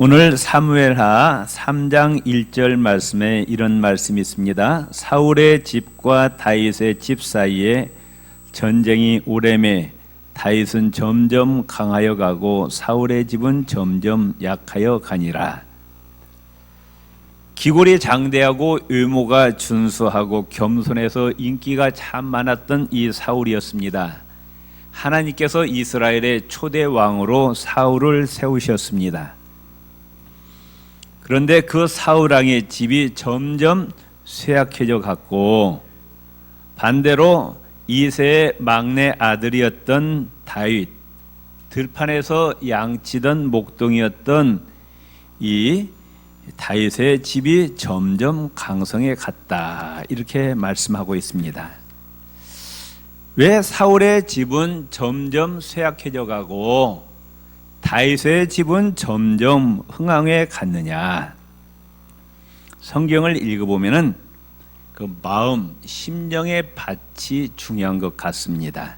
오늘 사무엘하 3장 1절 말씀에 이런 말씀이 있습니다. 사울의 집과 다윗의 집 사이에 전쟁이 오래매 다윗은 점점 강하여 가고 사울의 집은 점점 약하여 가니라. 기골이 장대하고 외모가 준수하고 겸손해서 인기가 참 많았던 이 사울이었습니다. 하나님께서 이스라엘의 초대 왕으로 사울을 세우셨습니다. 그런데 그 사울 왕의 집이 점점 쇠약해져 갔고, 반대로 이새의 막내 아들이었던 다윗, 들판에서 양치던 목동이었던 이 다윗의 집이 점점 강성해 갔다, 이렇게 말씀하고 있습니다. 왜 사울의 집은 점점 쇠약해져 가고 다윗의 집은 점점 흥황해 갔느냐? 성경을 읽어보면은 그 마음, 심령의 밭이 중요한 것 같습니다.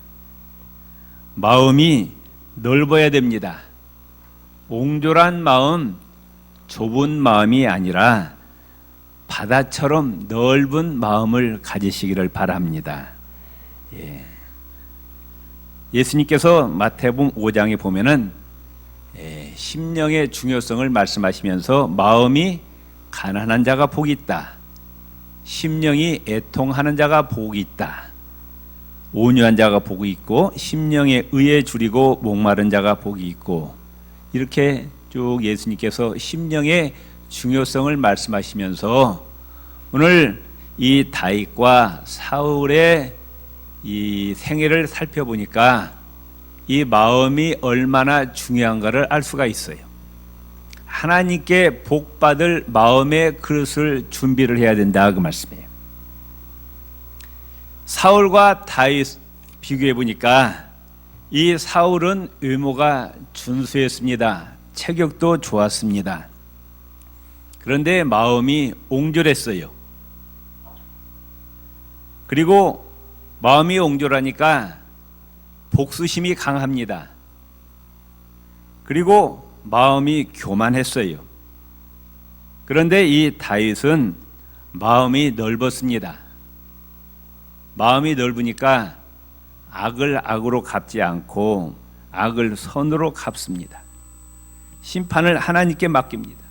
마음이 넓어야 됩니다. 옹졸한 마음, 좁은 마음이 아니라 바다처럼 넓은 마음을 가지시기를 바랍니다. 예수님께서 마태복음 5장에 보면은 심령의 중요성을 말씀하시면서 마음이 가난한 자가 복이 있다, 심령이 애통하는 자가 복이 있다, 온유한 자가 복이 있고 심령에 의에 줄이고 목마른 자가 복이 있고, 이렇게 쭉 예수님께서 심령의 중요성을 말씀하시면서 오늘 이 다윗과 사울의 이 생애를 살펴보니까 이 마음이 얼마나 중요한가를 알 수가 있어요. 하나님께 복받을 마음의 그릇을 준비를 해야 된다, 그 말씀이에요. 사울과 다윗 비교해 보니까 이 사울은 외모가 준수했습니다. 체격도 좋았습니다. 그런데 마음이 옹졸했어요. 그리고 마음이 옹졸하니까 복수심이 강합니다. 그리고 마음이 교만했어요. 그런데 이 다윗은 마음이 넓었습니다. 마음이 넓으니까 악을 악으로 갚지 않고 악을 선으로 갚습니다. 심판을 하나님께 맡깁니다.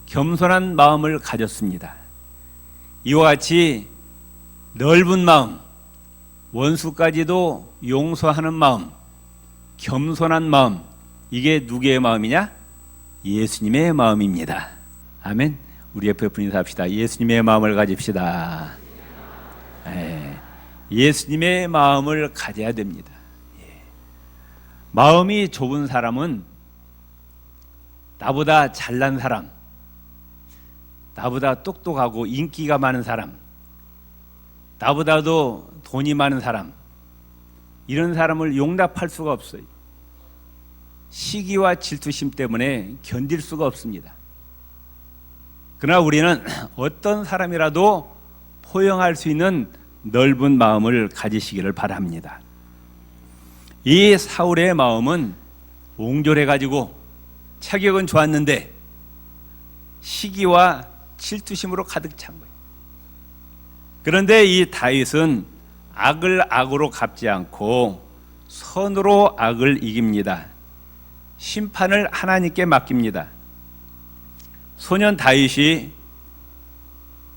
겸손한 마음을 가졌습니다. 이와 같이 넓은 마음, 원수까지도 용서하는 마음, 겸손한 마음, 이게 누구의 마음이냐? 예수님의 마음입니다. 아멘. 우리 옆에 분 인사합시다. 예수님의 마음을 가집시다. 예수님의 마음을 가져야 됩니다. 마음이 좁은 사람은 나보다 잘난 사람, 나보다 똑똑하고 인기가 많은 사람, 나보다도 돈이 많은 사람, 이런 사람을 용납할 수가 없어요. 시기와 질투심 때문에 견딜 수가 없습니다. 그러나 우리는 어떤 사람이라도 포용할 수 있는 넓은 마음을 가지시기를 바랍니다. 이 사울의 마음은 옹졸해가지고 체격은 좋았는데 시기와 질투심으로 가득 찬 거예요. 그런데 이 다윗은 악을 악으로 갚지 않고 선으로 악을 이깁니다. 심판을 하나님께 맡깁니다. 소년 다윗이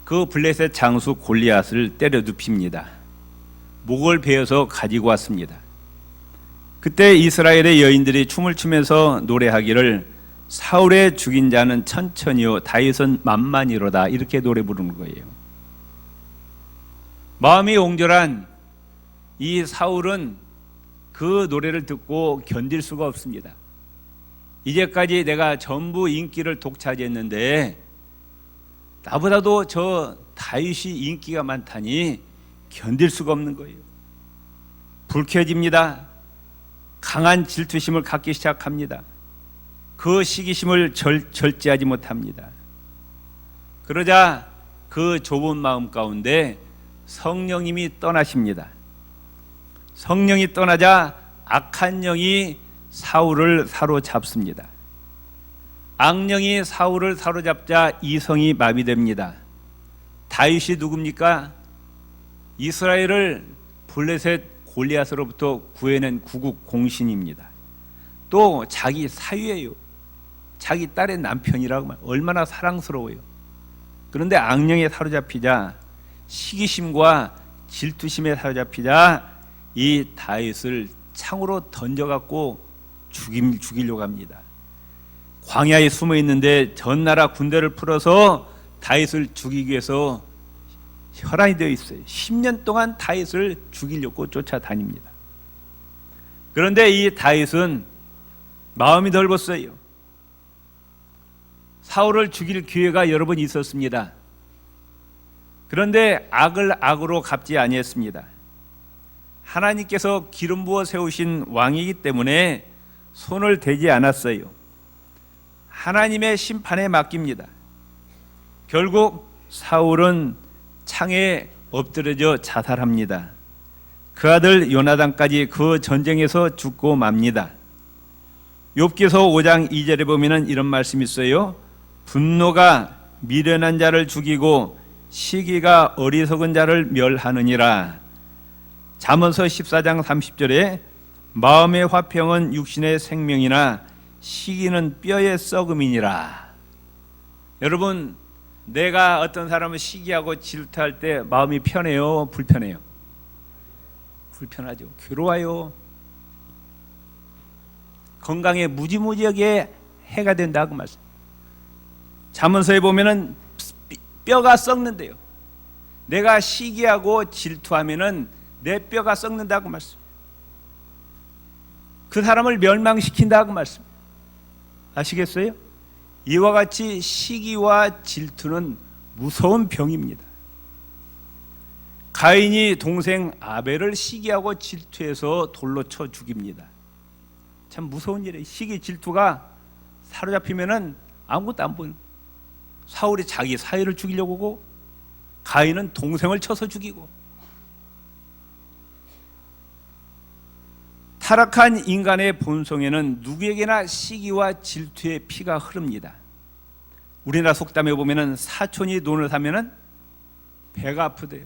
그 블레셋 장수 골리앗을 때려 눕힙니다. 목을 베어서 가지고 왔습니다. 그때 이스라엘의 여인들이 춤을 추면서 노래하기를 사울의 죽인 자는 천천히요 다윗은 만만이로다, 이렇게 노래 부르는 거예요. 마음이 옹졸한 이 사울은 그 노래를 듣고 견딜 수가 없습니다. 이제까지 내가 전부 인기를 독차지했는데 나보다도 저 다윗이 인기가 많다니 견딜 수가 없는 거예요. 불쾌해집니다. 강한 질투심을 갖기 시작합니다. 그 시기심을 절제하지 못합니다. 그러자 그 좁은 마음 가운데 성령님이 떠나십니다. 성령이 떠나자 악한 영이 사울을 사로잡습니다. 악령이 사울을 사로잡자 이성이 마비됩니다. 다윗이 누굽니까? 이스라엘을 블레셋 골리앗으로부터 구해낸 구국 공신입니다. 또 자기 사위예요. 자기 딸의 남편이라고 얼마나 사랑스러워요. 그런데 악령에 사로잡히자, 시기심과 질투심에 사로잡히자 이 다윗을 창으로 던져갖고 죽이려고 합니다. 광야에 숨어 있는데 전나라 군대를 풀어서 다윗을 죽이기 위해서 혈안이 되어 있어요. 10년 동안 다윗을 죽이려고 쫓아다닙니다. 그런데 이 다윗은 마음이 넓었어요. 사울을 죽일 기회가 여러 번 있었습니다. 그런데 악을 악으로 갚지 아니했습니다. 하나님께서 기름 부어 세우신 왕이기 때문에 손을 대지 않았어요. 하나님의 심판에 맡깁니다. 결국 사울은 창에 엎드려져 자살합니다. 그 아들 요나단까지 그 전쟁에서 죽고 맙니다. 욥기서 5장 2절에 보면은 이런 말씀이 있어요. 분노가 미련한 자를 죽이고 시기가 어리석은 자를 멸하느니라. 잠언서 14장 30절에 마음의 화평은 육신의 생명이나 시기는 뼈의 썩음이니라. 여러분, 내가 어떤 사람을 시기하고 질투할 때 마음이 편해요? 불편해요? 불편하죠. 괴로워요. 건강에 무지무지하게 해가 된다고 말씀. 잠언서에 보면은 뼈가 썩는데요. 내가 시기하고 질투하면은 내 뼈가 썩는다고 말씀. 그 사람을 멸망시킨다고 말씀. 아시겠어요? 이와 같이 시기와 질투는 무서운 병입니다. 가인이 동생 아벨을 시기하고 질투해서 돌로 쳐 죽입니다. 참 무서운 일이에요. 시기 질투가 사로잡히면은 아무것도 안 보이는. 사울이 자기 사위를 죽이려고 하고 가인은 동생을 쳐서 죽이고. 타락한 인간의 본성에는 누구에게나 시기와 질투의 피가 흐릅니다. 우리나라 속담에 보면은 사촌이 논을 사면은 배가 아프대요.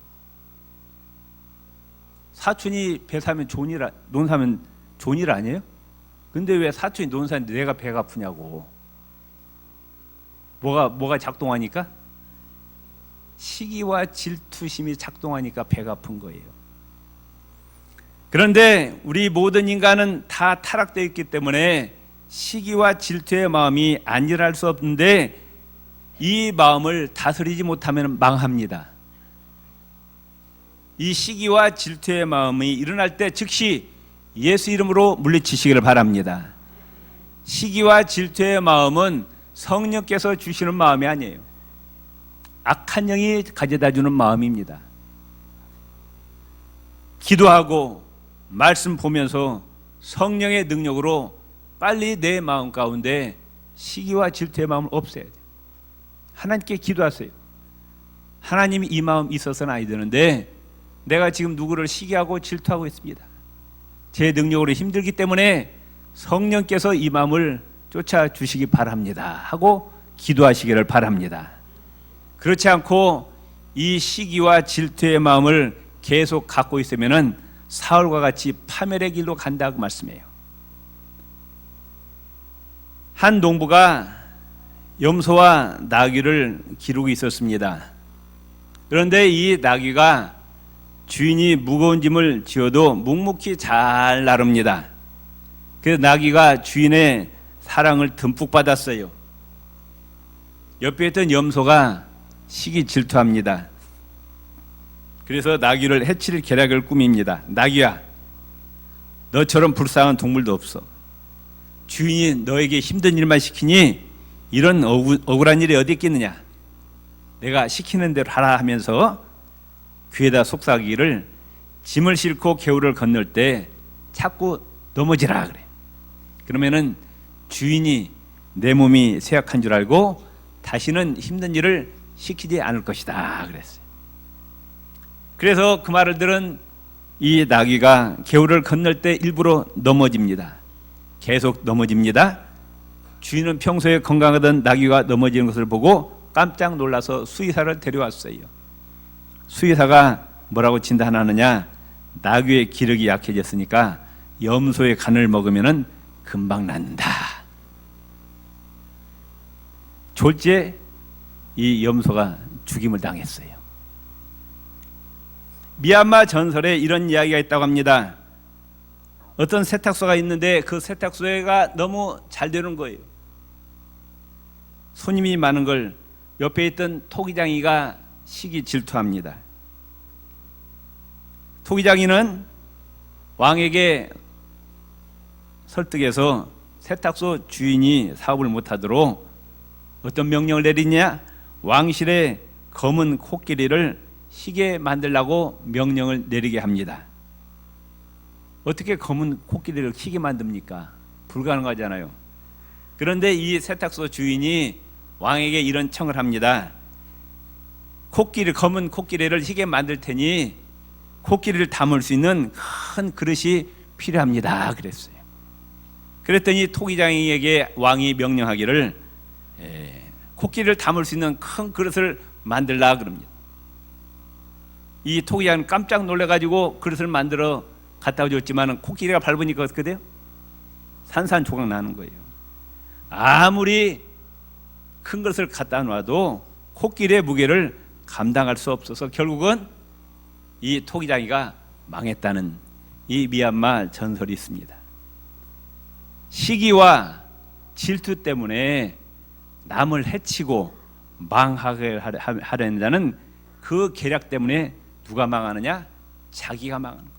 사촌이 배 사면 존이라, 논 사면 존일 아니에요? 근데 왜 사촌이 논 사는데 내가 배가 아프냐고. 뭐가 작동하니까? 시기와 질투심이 작동하니까 배가 아픈 거예요. 그런데 우리 모든 인간은 다 타락되어 있기 때문에 시기와 질투의 마음이 안일할 수 없는데 이 마음을 다스리지 못하면 망합니다. 이 시기와 질투의 마음이 일어날 때 즉시 예수 이름으로 물리치시기를 바랍니다. 시기와 질투의 마음은 성령께서 주시는 마음이 아니에요. 악한 영이 가져다 주는 마음입니다. 기도하고 말씀 보면서 성령의 능력으로 빨리 내 마음 가운데 시기와 질투의 마음을 없애야 돼요. 하나님께 기도하세요. 하나님이 이 마음 있어서는 아니 되는데 내가 지금 누구를 시기하고 질투하고 있습니다. 제 능력으로 힘들기 때문에 성령께서 이 마음을 쫓아주시기 바랍니다 하고 기도하시기를 바랍니다. 그렇지 않고 이 시기와 질투의 마음을 계속 갖고 있으면은 사울과 같이 파멸의 길로 간다고 말씀해요. 한 농부가 염소와 나귀를 기르고 있었습니다. 그런데 이 나귀가 주인이 무거운 짐을 지어도 묵묵히 잘 나릅니다. 그래서 나귀가 주인의 사랑을 듬뿍 받았어요. 옆에 있던 염소가 시기 질투합니다. 그래서 나귀를 해칠 계략을 꾸밉니다. 나귀야, 너처럼 불쌍한 동물도 없어. 주인이 너에게 힘든 일만 시키니 이런 억울한 일이 어디 있겠느냐. 내가 시키는 대로 하라 하면서 귀에다 속삭이기를 짐을 싣고 개울을 건널 때 자꾸 넘어지라 그래. 그러면은 주인이 내 몸이 쇠약한 줄 알고 다시는 힘든 일을 시키지 않을 것이다 그랬어요. 그래서 그 말을 들은 이 나귀가 개울을 건널 때 일부러 넘어집니다. 계속 넘어집니다. 주인은 평소에 건강하던 나귀가 넘어지는 것을 보고 깜짝 놀라서 수의사를 데려왔어요. 수의사가 뭐라고 진단하느냐? 나귀의 기력이 약해졌으니까 염소의 간을 먹으면 금방 낫는다. 졸지에 이 염소가 죽임을 당했어요. 미얀마 전설에 이런 이야기가 있다고 합니다. 어떤 세탁소가 있는데 그 세탁소가 너무 잘 되는 거예요. 손님이 많은 걸 옆에 있던 토기장이가 시기 질투합니다. 토기장이는 왕에게 설득해서 세탁소 주인이 사업을 못하도록 어떤 명령을 내리냐? 왕실의 검은 코끼리를 희게 만들라고 명령을 내리게 합니다. 어떻게 검은 코끼리를 희게 만듭니까? 불가능하잖아요. 그런데 이 세탁소 주인이 왕에게 이런 청을 합니다. 검은 코끼리를 희게 만들 테니 코끼리를 담을 수 있는 큰 그릇이 필요합니다. 그랬어요. 그랬더니 토기장이에게 왕이 명령하기를 코끼리를 담을 수 있는 큰 그릇을 만들라 그럽니다. 이 토기장은 깜짝 놀래가지고 그릇을 만들어 갖다 줬지만 코끼리가 밟으니까 어떻게 돼요? 산산조각 나는 거예요. 아무리 큰 것을 갖다 놔도 코끼리의 무게를 감당할 수 없어서 결국은 이 토기장이가 망했다는 이 미얀마 전설이 있습니다. 시기와 질투 때문에 남을 해치고 망하게 하려는 그 계략 때문에 누가 망하느냐? 자기가 망하는 거예요.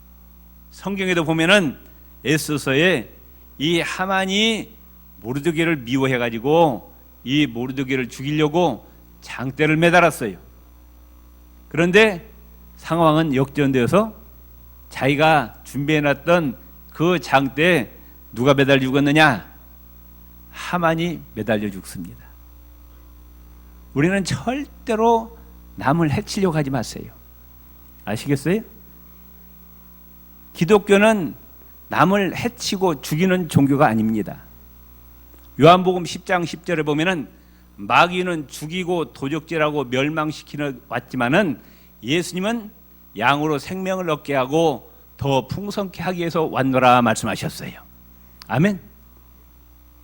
성경에도 보면은 에스더서에 이 하만이 모르드게를 미워해가지고 이 모르드게를 죽이려고 장대를 매달았어요. 그런데 상황은 역전되어서 자기가 준비해놨던 그 장대에 누가 매달려 죽었느냐? 하만이 매달려 죽습니다. 우리는 절대로 남을 해치려고 하지 마세요. 아시겠어요? 기독교는 남을 해치고 죽이는 종교가 아닙니다. 요한복음 10장 10절에 보면은 마귀는 죽이고 도적질하고 멸망시키는 왔지만은 예수님은 양으로 생명을 얻게 하고 더 풍성케 하기 위해서 왔노라 말씀하셨어요. 아멘.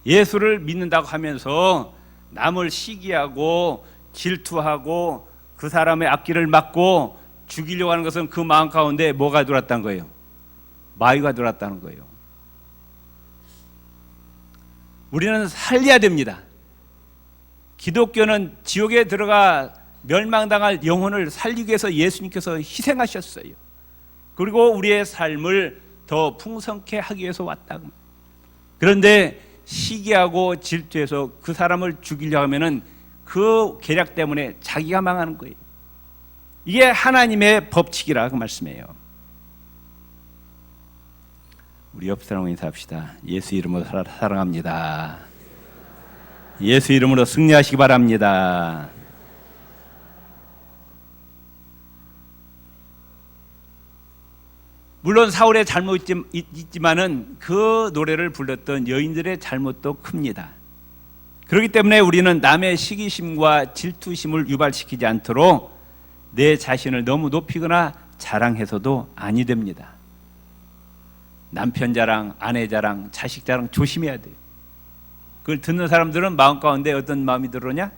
예수를 믿는다고 하면서 남을 시기하고 질투하고 그 사람의 앞길을 막고 죽이려고 하는 것은 그 마음 가운데 뭐가 들어왔다는 거예요? 마귀가 들어왔다는 거예요. 우리는 살려야 됩니다. 기독교는 지옥에 들어가 멸망당할 영혼을 살리기 위해서 예수님께서 희생하셨어요. 그리고 우리의 삶을 더 풍성케 하기 위해서 왔다. 그런데 시기하고 질투해서 그 사람을 죽이려고 하면은 그 계략 때문에 자기가 망하는 거예요. 이게 하나님의 법칙이라고 말씀해요. 우리 옆 사람과 인사합시다. 예수 이름으로 사랑합니다. 예수 이름으로 승리하시기 바랍니다. 물론 사울의 잘못이 있지만은 그 노래를 불렀던 여인들의 잘못도 큽니다. 그렇기 때문에 우리는 남의 시기심과 질투심을 유발시키지 않도록 내 자신을 너무 높이거나 자랑해서도 아니 됩니다. 남편 자랑, 아내 자랑, 자식 자랑 조심해야 돼요. 그걸 듣는 사람들은 마음 가운데 어떤 마음이 들어오냐?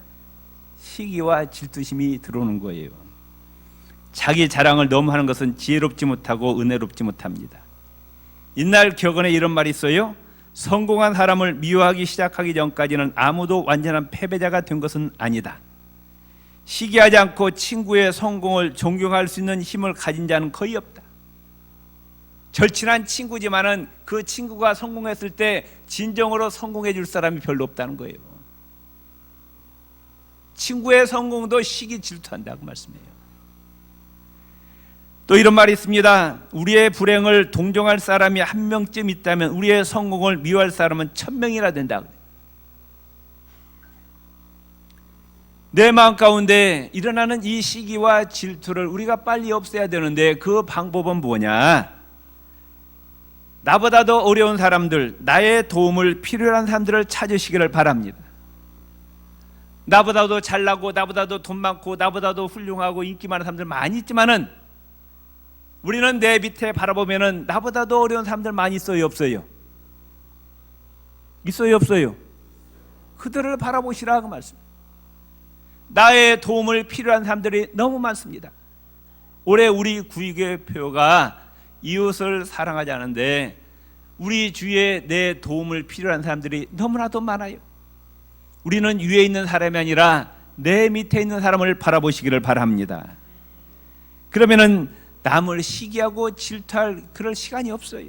시기와 질투심이 들어오는 거예요. 자기 자랑을 너무 하는 것은 지혜롭지 못하고 은혜롭지 못합니다. 옛날 격언에 이런 말이 있어요. 성공한 사람을 미워하기 시작하기 전까지는 아무도 완전한 패배자가 된 것은 아니다. 시기하지 않고 친구의 성공을 존경할 수 있는 힘을 가진 자는 거의 없다. 절친한 친구지만은 그 친구가 성공했을 때 진정으로 성공해 줄 사람이 별로 없다는 거예요. 친구의 성공도 시기 질투한다고 말씀해요. 또 이런 말이 있습니다. 우리의 불행을 동정할 사람이 한 명쯤 있다면 우리의 성공을 미워할 사람은 1000명이나 된다. 내 마음 가운데 일어나는 이 시기와 질투를 우리가 빨리 없애야 되는데 그 방법은 뭐냐? 나보다 더 어려운 사람들, 나의 도움을 필요한 사람들을 찾으시기를 바랍니다. 나보다 더 잘나고 나보다 더 돈 많고 나보다 더 훌륭하고 인기 많은 사람들 많이 있지만은 우리는 내 밑에 바라보면은 나보다 더 어려운 사람들 많이 있어요, 없어요? 있어요, 없어요? 그들을 바라보시라 그 말씀. 나의 도움을 필요한 사람들이 너무 많습니다. 올해 우리 구의교회 표가 이웃을 사랑하지 않은데 우리 주위에 내 도움을 필요한 사람들이 너무나도 많아요. 우리는 위에 있는 사람이 아니라 내 밑에 있는 사람을 바라보시기를 바랍니다. 그러면은 남을 시기하고 질투할 그럴 시간이 없어요.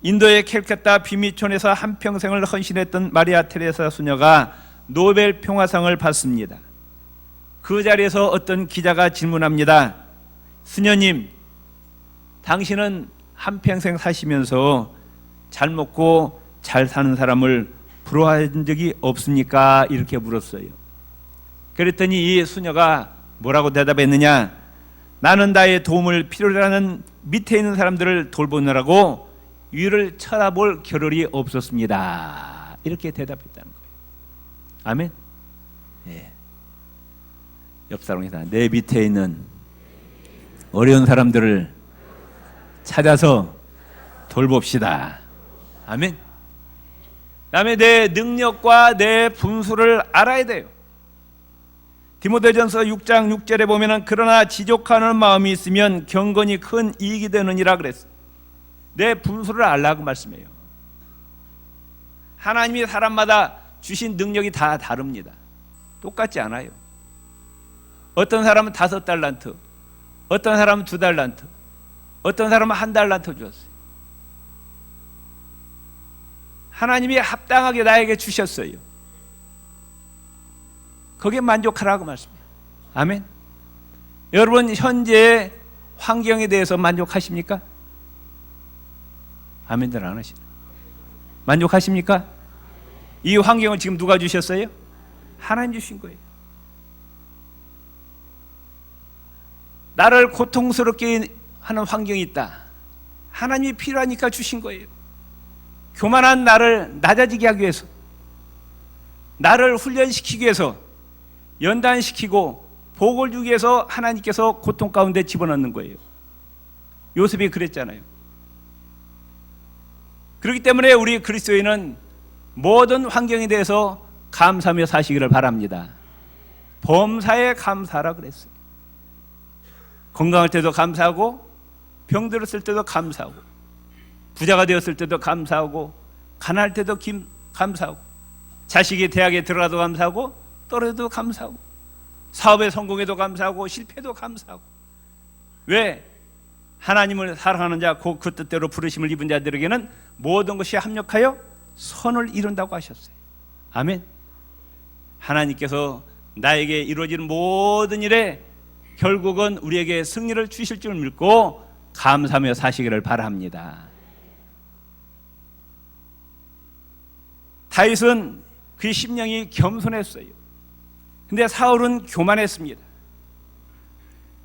인도의 캘커타 비미촌에서 한평생을 헌신했던 마리아 테레사 수녀가 노벨 평화상을 받습니다. 그 자리에서 어떤 기자가 질문합니다. 수녀님, 당신은 한평생 사시면서 잘 먹고 잘 사는 사람을 부러워한 적이 없습니까? 이렇게 물었어요. 그랬더니 이 수녀가 뭐라고 대답했느냐? 나는 나의 도움을 필요로 하는 밑에 있는 사람들을 돌보느라고 위를 쳐다볼 겨를이 없었습니다. 이렇게 대답했다는 거예요. 아멘? 예. 옆 사람이다. 내 밑에 있는 어려운 사람들을 찾아서 돌봅시다. 아멘? 그다음에 내 능력과 내 분수를 알아야 돼요. 디모데전서 6장 6절에 보면은 그러나 지족하는 마음이 있으면 경건이 큰 이익이 되느니라 그랬어요. 내 분수를 알라고 말씀해요. 하나님이 사람마다 주신 능력이 다 다릅니다. 똑같지 않아요. 어떤 사람은 5달란트, 어떤 사람은 2달란트, 어떤 사람은 1달란트 주었어요. 하나님이 합당하게 나에게 주셨어요. 거기에 만족하라고 말씀해요. 아멘. 여러분 현재의 환경에 대해서 만족하십니까? 아멘들 안 하시나? 만족하십니까? 이 환경을 지금 누가 주셨어요? 하나님 주신 거예요. 나를 고통스럽게 하는 환경이 있다. 하나님이 필요하니까 주신 거예요. 교만한 나를 낮아지게 하기 위해서, 나를 훈련시키기 위해서, 연단시키고 복을 주기 위해서 하나님께서 고통 가운데 집어넣는 거예요. 요셉이 그랬잖아요. 그렇기 때문에 우리 그리스도인은 모든 환경에 대해서 감사하며 사시기를 바랍니다. 범사에 감사하라 그랬어요. 건강할 때도 감사하고, 병들었을 때도 감사하고, 부자가 되었을 때도 감사하고, 가난할 때도 감사하고, 자식이 대학에 들어가도 감사하고, 떨어져도 감사하고, 사업에 성공해도 감사하고, 실패도 감사하고. 왜? 하나님을 사랑하는 자, 그 뜻대로 부르심을 입은 자들에게는 모든 것이 합력하여 선을 이룬다고 하셨어요. 아멘. 하나님께서 나에게 이루어지는 모든 일에 결국은 우리에게 승리를 주실 줄 믿고 감사하며 사시기를 바랍니다. 다윗은 그의 심령이 겸손했어요. 근데 사울은 교만했습니다.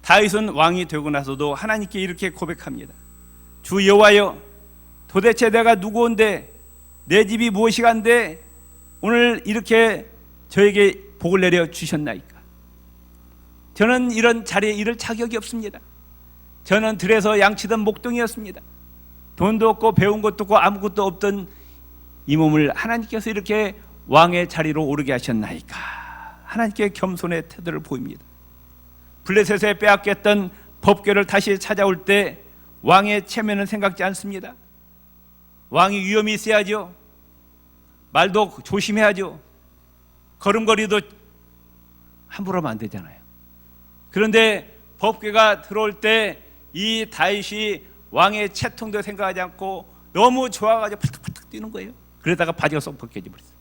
다윗은 왕이 되고 나서도 하나님께 이렇게 고백합니다. 주 여호와여, 도대체 내가 누구온데 내 집이 무엇이간데 오늘 이렇게 저에게 복을 내려 주셨나이까? 저는 이런 자리에 이를 자격이 없습니다. 저는 들에서 양치던 목동이었습니다. 돈도 없고 배운 것도 없고 아무것도 없던 이 몸을 하나님께서 이렇게 왕의 자리로 오르게 하셨나이까? 하나님께 겸손의 태도를 보입니다. 블레셋에 빼앗겼던 법궤를 다시 찾아올 때 왕의 체면은 생각지 않습니다. 왕이 위험이 있어야죠. 말도 조심해야죠. 걸음걸이도 함부로 하면 안 되잖아요. 그런데 법궤가 들어올 때 이 다윗이 왕의 채통도 생각하지 않고 너무 좋아가지고 팔딱팔딱 뛰는 거예요. 그러다가 바지가 쏙 벗겨져 버렸어요.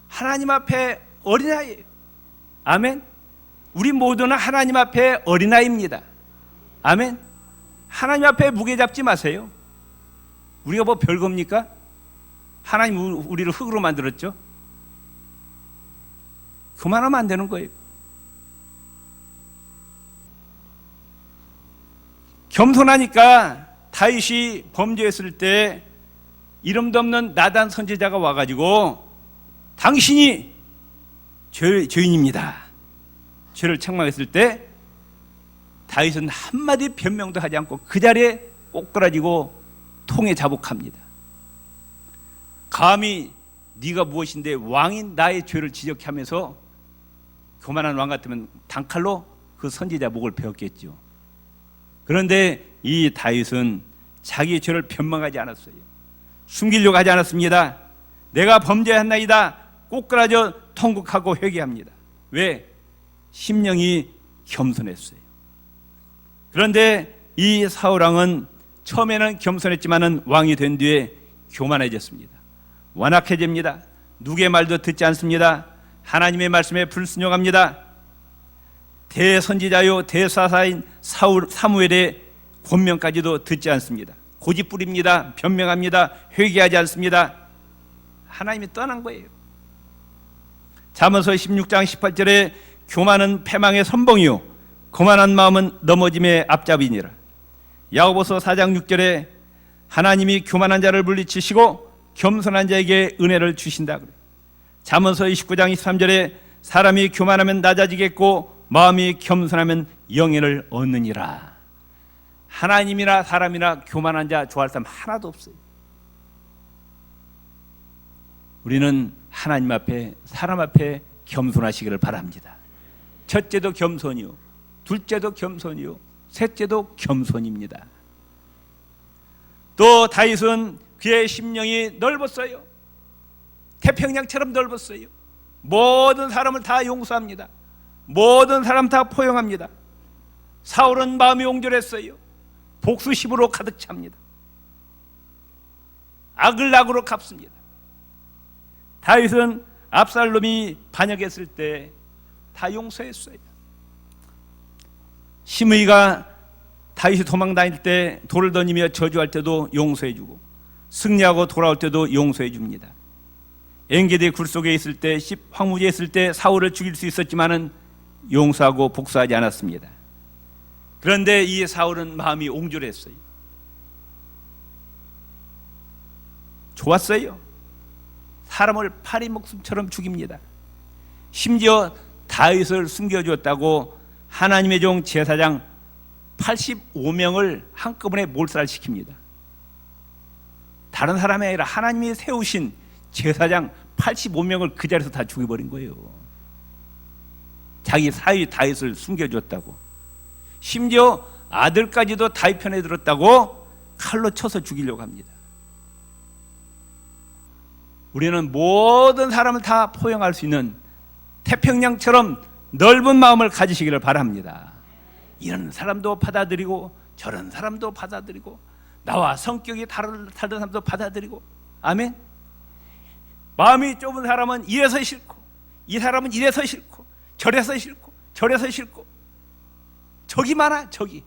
하나님 앞에 어린아이예요. 아멘. 우리 모두는 하나님 앞에 어린아이입니다. 아멘. 하나님 앞에 무게 잡지 마세요. 우리가 뭐 별겁니까? 하나님 우리를 흙으로 만들었죠. 그만하면 안 되는 거예요. 겸손하니까 다윗이 범죄했을 때 이름도 없는 나단 선지자가 와가지고 당신이 죄인입니다, 죄를 책망했을 때 다윗은 한마디 변명도 하지 않고 그 자리에 꼬꾸라지고 통에 자복합니다. 감히 네가 무엇인데 왕인 나의 죄를 지적해 하면서, 교만한 왕 같으면 단칼로 그 선지자 목을 베었겠죠. 그런데 이 다윗은 자기 죄를 변명하지 않았어요. 숨기려고 하지 않았습니다. 내가 범죄했나이다 꼬꾸라져 통곡하고 회개합니다. 왜? 심령이 겸손했어요. 그런데 이 사울왕은 처음에는 겸손했지만은 왕이 된 뒤에 교만해졌습니다. 완악해집니다. 누구의 말도 듣지 않습니다. 하나님의 말씀에 불순종합니다. 대선지자요 대사사인 사무엘의 권면까지도 듣지 않습니다. 고집부립니다. 변명합니다. 회개하지 않습니다. 하나님이 떠난 거예요. 잠언서 16장 18절에 교만은 패망의 선봉이요 거만한 마음은 넘어짐의 앞잡이니라. 야고보서 4장 6절에 하나님이 교만한 자를 물리치시고 겸손한 자에게 은혜를 주신다 그래요. 잠언서 29장 23절에 사람이 교만하면 낮아지겠고 마음이 겸손하면 영예를 얻느니라. 하나님이나 사람이나 교만한 자 좋아할 사람 하나도 없어요. 우리는 하나님 앞에 사람 앞에 겸손하시기를 바랍니다. 첫째도 겸손이요, 둘째도 겸손이요, 셋째도 겸손입니다. 또 다윗은 그의 심령이 넓었어요. 태평양처럼 넓었어요. 모든 사람을 다 용서합니다. 모든 사람 다 포용합니다. 사울은 마음이 옹졸했어요. 복수심으로 가득 찹니다. 악을 악으로 갚습니다. 다윗은 압살롬이 반역했을 때 다 용서했어요. 시므이가 다윗이 도망 다닐 때 돌을 던지며 저주할 때도 용서해주고 승리하고 돌아올 때도 용서해줍니다. 엔게디 굴 속에 있을 때, 황무지에 있을 때 사울을 죽일 수 있었지만은 용서하고 복수하지 않았습니다. 그런데 이 사울은 마음이 옹졸했어요. 좋았어요. 사람을 파리 목숨처럼 죽입니다. 심지어 다윗을 숨겨주었다고 하나님의 종 제사장 85명을 한꺼번에 몰살시킵니다. 다른 사람이 아니라 하나님이 세우신 제사장 85명을 그 자리에서 다 죽여버린 거예요. 자기 사위 다윗을 숨겨줬다고. 심지어 아들까지도 다윗 편에 들었다고 칼로 쳐서 죽이려고 합니다. 우리는 모든 사람을 다 포용할 수 있는 태평양처럼 넓은 마음을 가지시기를 바랍니다. 이런 사람도 받아들이고 저런 사람도 받아들이고 나와 성격이 다른 사람도 받아들이고. 아멘. 마음이 좁은 사람은 이래서 싫고 이 사람은 이래서 싫고 저래서 싫고 저래서 싫고 적이 많아. 적이.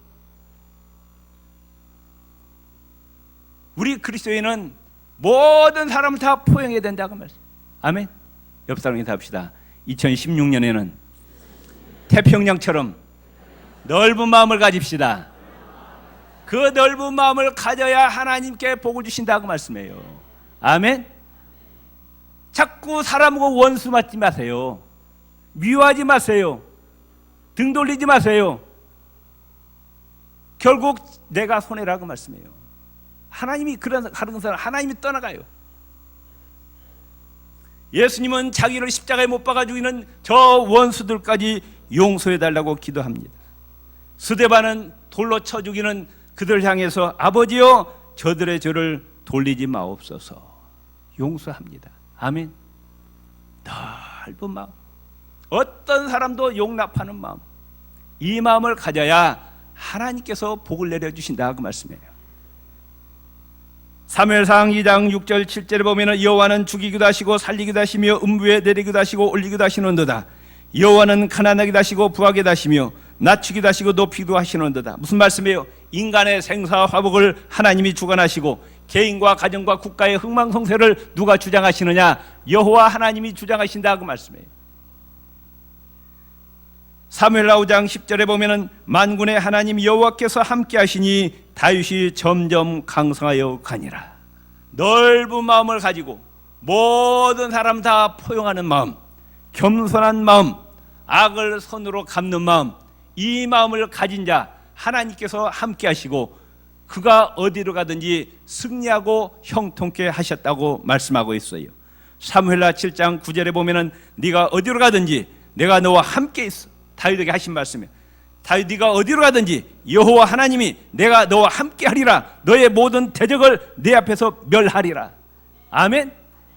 우리 그리스도인은 모든 사람을 다 포용해야 된다고 말씀. 아멘. 옆 사람 인사합시다. 2016년에는 태평양처럼 넓은 마음을 가집시다. 그 넓은 마음을 가져야 하나님께 복을 주신다고 말씀해요. 아멘. 자꾸 사람하고 원수 맞지 마세요. 미워하지 마세요. 등 돌리지 마세요. 결국 내가 손해라고 말씀해요. 하나님이 그런 사람 하나님이 떠나가요. 예수님은 자기를 십자가에 못 박아 죽이는 저 원수들까지 용서해달라고 기도합니다. 스데반은 돌로 쳐 죽이는 그들을 향해서 아버지여 저들의 죄를 돌리지 마옵소서 용서합니다. 아멘. 넓은 마음, 어떤 사람도 용납하는 마음, 이 마음을 가져야 하나님께서 복을 내려주신다고 말씀해요. 사무엘상 2장 6절 7절에 보면 여호와는 죽이기도 하시고 살리기도 하시며 음부에 내리기도 하시고 올리기도 하시는도다. 여호와는 가난하기도 하시고 부하기도 하시며 낮추기도 하시고 높이기도 하시는도다. 무슨 말씀이에요? 인간의 생사와 화복을 하나님이 주관하시고 개인과 가정과 국가의 흥망성쇠를 누가 주장하시느냐? 여호와 하나님이 주장하신다고 말씀해요. 사무엘하 5장 10절에 보면은 만군의 하나님 여호와께서 함께 하시니 다윗이 점점 강성하여 가니라. 넓은 마음을 가지고 모든 사람 다 포용하는 마음, 겸손한 마음, 악을 선으로 갚는 마음, 이 마음을 가진 자 하나님께서 함께 하시고 그가 어디로 가든지 승리하고 형통케 하셨다고 말씀하고 있어요. 사무엘하 7장 9절에 보면은 네가 어디로 가든지 내가 너와 함께 있어. 다윗에게 하신 말씀이에요. 다윗 네가 어디로 가든지 여호와 하나님이 내가 너와 함께 하리라. 너의 모든 대적을 내 앞에서 멸하리라. 아멘.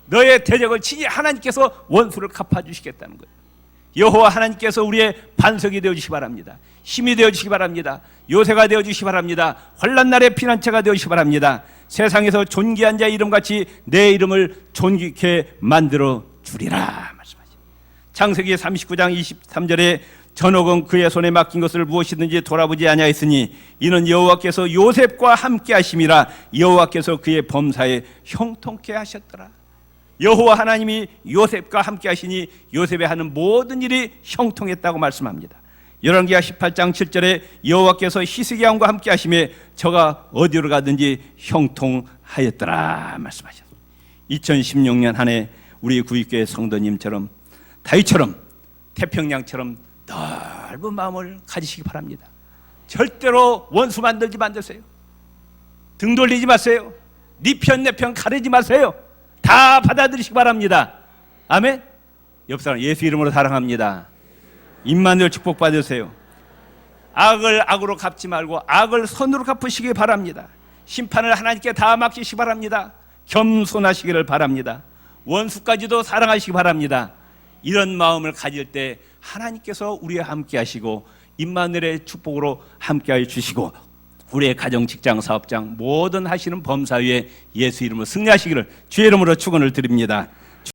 너의 대적을 친히 하나님께서 원수를 갚아주시겠다는 거예요. 여호와 하나님께서 우리의 반석이 되어주시기 바랍니다. 힘이 되어주시기 바랍니다. 요새가 되어주시기 바랍니다. 환난 날의 피난처가 되어주시기 바랍니다. 세상에서 존귀한 자의 이름같이 내 이름을 존귀케 만들어 주리라 말씀하십니다. 창세기 39장 23절에 전옥은 그의 손에 맡긴 것을 무엇이든지 돌아보지 아니하였으니 이는 여호와께서 요셉과 함께 하심이라. 여호와께서 그의 범사에 형통케 하셨더라. 여호와 하나님이 요셉과 함께 하시니 요셉의 하는 모든 일이 형통했다고 말씀합니다. 열왕기하 18장 7절에 여호와께서 히스기야왕과 함께 하심에 저가 어디로 가든지 형통하였더라 말씀하셨습니다. 2016년 한 해 우리 구입교회 성도님처럼 다윗처럼 태평양처럼 넓은 마음을 가지시기 바랍니다. 절대로 원수 만들지 마세요. 등 돌리지 마세요. 네 편 내 편 가리지 마세요. 다 받아들이시기 바랍니다. 아멘. 옆 사람 예수 이름으로 사랑합니다. 임마누엘 축복 받으세요. 악을 악으로 갚지 말고 악을 선으로 갚으시기 바랍니다. 심판을 하나님께 다 맡기시기 바랍니다. 겸손하시기를 바랍니다. 원수까지도 사랑하시기 바랍니다. 이런 마음을 가질 때 하나님께서 우리와 함께 하시고 임마누엘의 축복으로 함께하여 주시고 우리의 가정, 직장, 사업장 모든 하시는 범사 위에 예수 이름으로 승리하시기를 주의 이름으로 축원을 드립니다.